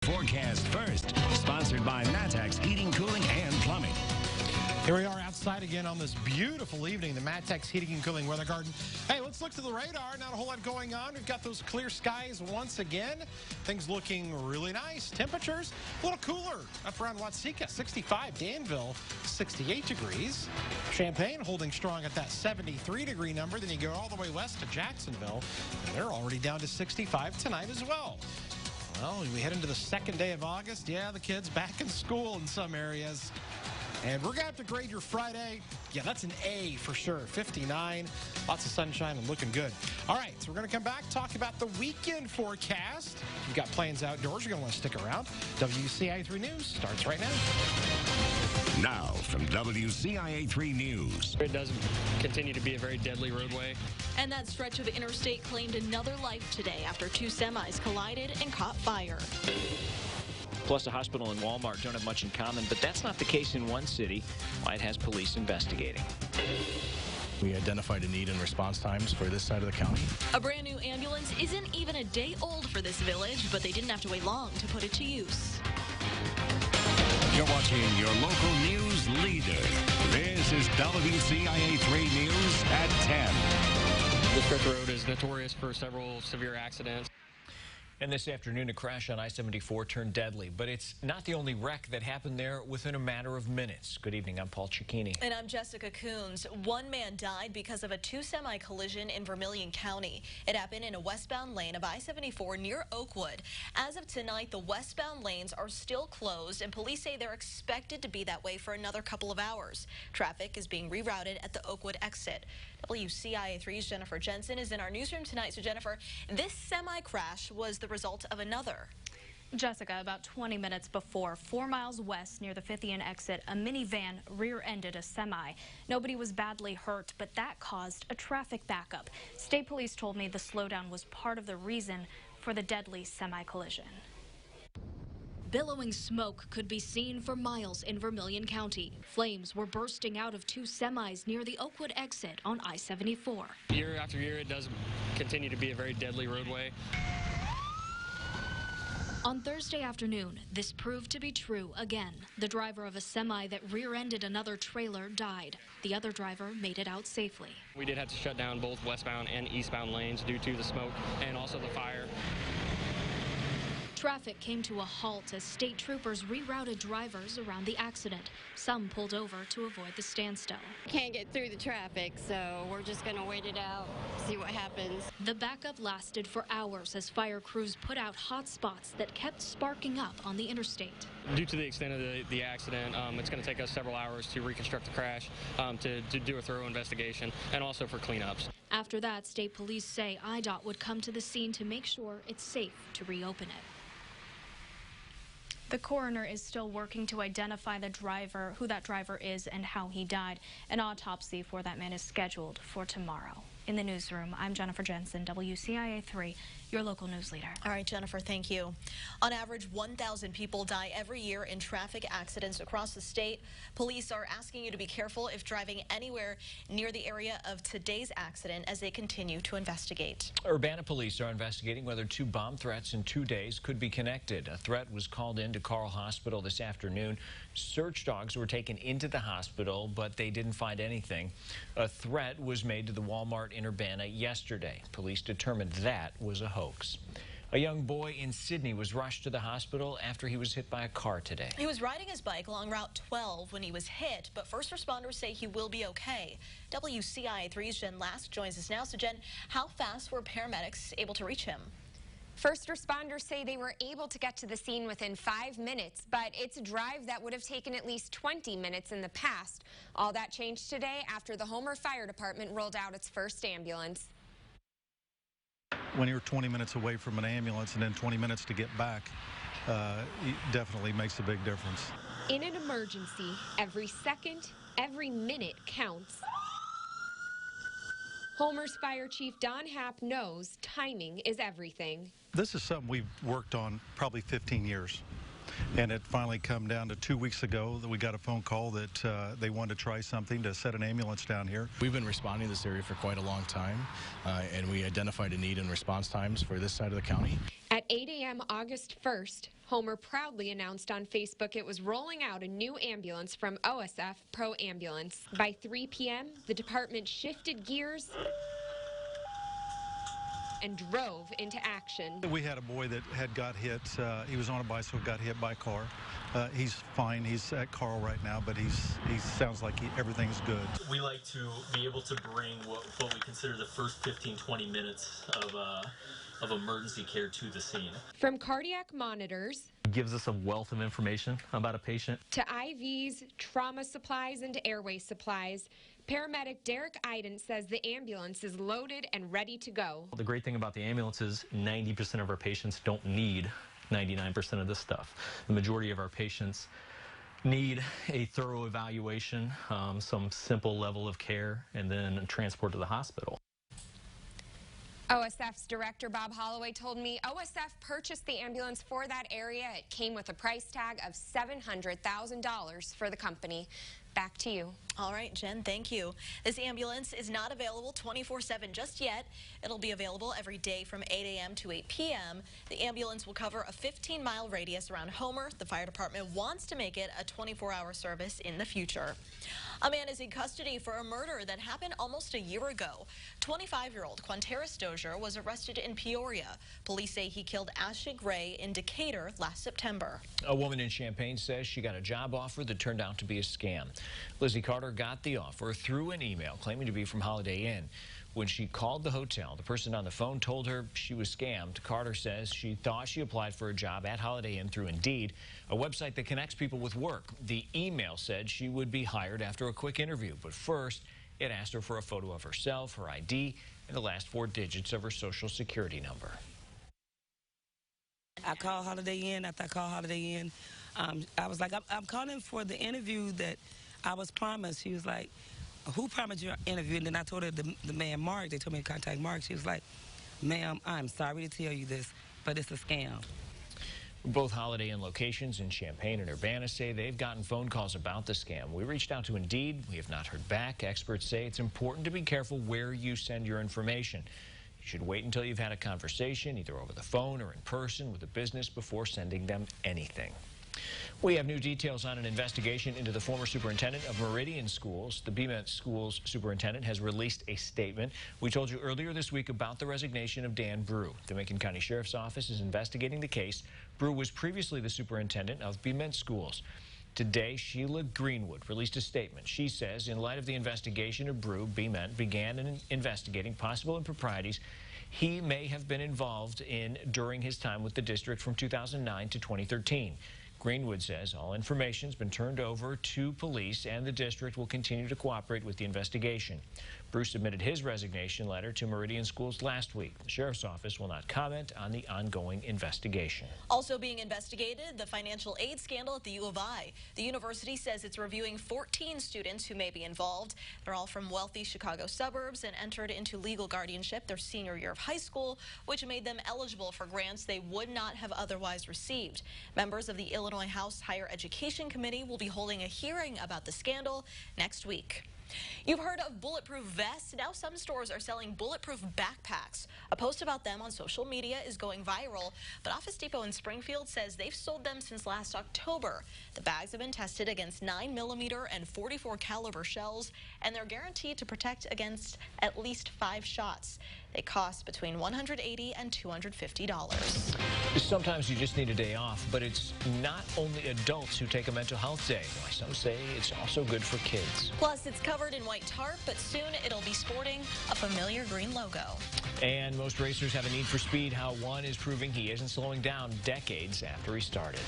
Forecast first, sponsored by Matex Heating, Cooling, and Plumbing. Here we are outside again on this beautiful evening, the Matex Heating and Cooling Weather Garden. Hey, let's look to the radar. Not a whole lot going on. We've got those clear skies once again. Things looking really nice. Temperatures a little cooler up around Watsika, 65. Danville, 68 degrees. Champaign holding strong at that 73-degree number. Then you go all the way west to Jacksonville, and they're already down to 65 tonight as well. Well, we head into the second day of August. Yeah, the kids back in school in some areas. And we're going to have to grade your Friday. Yeah, that's an A for sure. 59. Lots of sunshine and looking good. All right, so we're going to come back, talk about the weekend forecast. You've got plans outdoors. You're going to want to stick around. WCIA 3 News starts right now. Now from WCIA 3 News. It does continue to be a very deadly roadway. And that stretch of interstate claimed another life today after two semis collided and caught fire. Plus, a hospital and Walmart don't have much in common, but that's not the case in one city. Why it has police investigating. We identified a need in response times for this side of the county. A brand new ambulance isn't even a day old for this village, but they didn't have to wait long to put it to use. You're watching your local news leader. This is WCIA 3 News at 10. This stretch of road is notorious for several severe accidents. And this afternoon, a crash on I-74 turned deadly. But it's not the only wreck that happened there within a matter of minutes. Good evening. I'm Paul Cicchini. And I'm Jessica Coons. One man died because of a two-semi collision in Vermilion County. It happened in a westbound lane of I-74 near Oakwood. As of tonight, the westbound lanes are still closed, and police say they're expected to be that way for another couple of hours. Traffic is being rerouted at the Oakwood exit. WCIA 3's Jennifer Jensen is in our newsroom tonight. So, Jennifer, this semi-crash was the result of another. Jessica, about 20 minutes before, 4 miles west near the 50th exit, a minivan rear-ended a semi. Nobody was badly hurt, but that caused a traffic backup. State police told me the slowdown was part of the reason for the deadly semi-collision. Billowing smoke could be seen for miles in Vermilion County. Flames were bursting out of two semis near the Oakwood exit on I-74. Year after year, it does continue to be a very deadly roadway. On Thursday afternoon, this proved to be true again. The driver of a semi that rear-ended another trailer died. The other driver made it out safely. We did have to shut down both westbound and eastbound lanes due to the smoke and also the fire. Traffic came to a halt as state troopers rerouted drivers around the accident. Some pulled over to avoid the standstill. Can't get through the traffic, so we're just going to wait it out, see what happens. The backup lasted for hours as fire crews put out hot spots that kept sparking up on the interstate. Due to the extent of the accident, it's going to take us several hours to reconstruct the crash, to do a thorough investigation, and also for cleanups. After that, state police say IDOT would come to the scene to make sure it's safe to reopen it. The coroner is still working to identify the driver, who that driver is, and how he died. An autopsy for that man is scheduled for tomorrow. In the newsroom, I'm Jennifer Jensen, WCIA 3, your local news leader. All right, Jennifer, thank you. On average, 1,000 people die every year in traffic accidents across the state. Police are asking you to be careful if driving anywhere near the area of today's accident as they continue to investigate. Urbana police are investigating whether two bomb threats in 2 days could be connected. A threat was called into Carl Hospital this afternoon. Search dogs were taken into the hospital, but they didn't find anything. A threat was made to the Walmart in Urbana yesterday. Police determined that was a hoax. A young boy in Sydney was rushed to the hospital after he was hit by a car today. He was riding his bike along Route 12 when he was hit, but first responders say he will be okay. WCIA 3's Jen Lask joins us now. So, Jen, how fast were paramedics able to reach him? First responders say they were able to get to the scene within 5 minutes, but it's a drive that would have taken at least 20 minutes in the past. All that changed today after the Homer Fire Department rolled out its first ambulance. When you're 20 minutes away from an ambulance and then 20 minutes to get back, it definitely makes a big difference. In an emergency, every second, every minute counts. Homer's Fire Chief Don Happ knows timing is everything. This is something we've worked on probably 15 years. And it finally come down to 2 weeks ago that we got a phone call that they wanted to try something to set an ambulance down here. We've been responding to this area for quite a long time, and we identified a need in response times for this side of the county. At 8 a.m. August 1st, Homer proudly announced on Facebook it was rolling out a new ambulance from OSF Pro Ambulance. By 3 p.m., the department shifted gears and drove into action. We had a boy that had got hit. He was on a bicycle, got hit by a car. He's fine. He's at Carl right now, but he sounds like everything's good. We like to be able to bring what we consider the first 15-20 minutes of emergency care to the scene. From cardiac monitors, It gives us a wealth of information about a patient, to IVs, trauma supplies, and airway supplies, paramedic Derek Iden says the ambulance is loaded and ready to go. the great thing about the ambulance is 90% of our patients don't need 99% of this stuff. The majority of our patients need a thorough evaluation, some simple level of care, and then transport to the hospital. OSF's director Bob Holloway told me OSF purchased the ambulance for that area. It came with a price tag of $700,000 for the company. Back to you. All right, Jen, thank you. This ambulance is not available 24/7 just yet. It'll be available every day from 8 a.m. to 8 p.m. The ambulance will cover a 15-mile radius around Homer. The fire department wants to make it a 24-hour service in the future. A man is in custody for a murder that happened almost a year ago. 25-year-old Quanteris Dozier was arrested in Peoria. Police say he killed Ashik Ray in Decatur last September. A woman in Champaign says she got a job offer that turned out to be a scam. Lizzie Carter got the offer through an email claiming to be from Holiday Inn. When she called the hotel, the person on the phone told her she was scammed. Carter says she thought she applied for a job at Holiday Inn through Indeed, a website that connects people with work. The email said she would be hired after a quick interview, but first it asked her for a photo of herself, her ID, and the last 4 digits of her social security number. I called Holiday Inn. After I called Holiday Inn, I was like, I'm calling for the interview that I was promised. She was like, who promised you an interview? And then I told her the man Mark. They told me to contact Mark. She was like, ma'am, I'm sorry to tell you this, but it's a scam. Both Holiday Inn locations in Champaign and Urbana say they've gotten phone calls about the scam. We reached out to Indeed. We have not heard back. Experts say it's important to be careful where you send your information. You should wait until you've had a conversation, either over the phone or in person with a business, before sending them anything. We have new details on an investigation into the former superintendent of Meridian Schools. The BMET Schools superintendent has released a statement. We told you earlier this week about the resignation of Dan Brew. The Macon County Sheriff's Office is investigating the case. Brew was previously the superintendent of BMET Schools. Today, Sheila Greenwood released a statement. She says, in light of the investigation of Brew, BMET began investigating possible improprieties he may have been involved in during his time with the district from 2009 to 2013. Greenwood says all information has been turned over to police and the district will continue to cooperate with the investigation. Bruce submitted his resignation letter to Meridian Schools last week. The Sheriff's Office will not comment on the ongoing investigation. Also being investigated, the financial aid scandal at the U of I. The university says it's reviewing 14 students who may be involved. They're all from wealthy Chicago suburbs and entered into legal guardianship their senior year of high school, which made them eligible for grants they would not have otherwise received. Members of the Illinois House Higher Education Committee will be holding a hearing about the scandal next week. You've heard of bulletproof vests. Now some stores are selling bulletproof backpacks. A post about them on social media is going viral, but Office Depot in Springfield says they've sold them since last October. The bags have been tested against 9mm and .44 caliber shells, and they're guaranteed to protect against at least 5 shots. They cost between $180 and $250. Sometimes you just need a day off, but it's not only adults who take a mental health day. Why, some say it's also good for kids. Plus, it's covered in white tarp, but soon it'll be sporting a familiar green logo. And most racers have a need for speed. How one is proving he isn't slowing down decades after he started.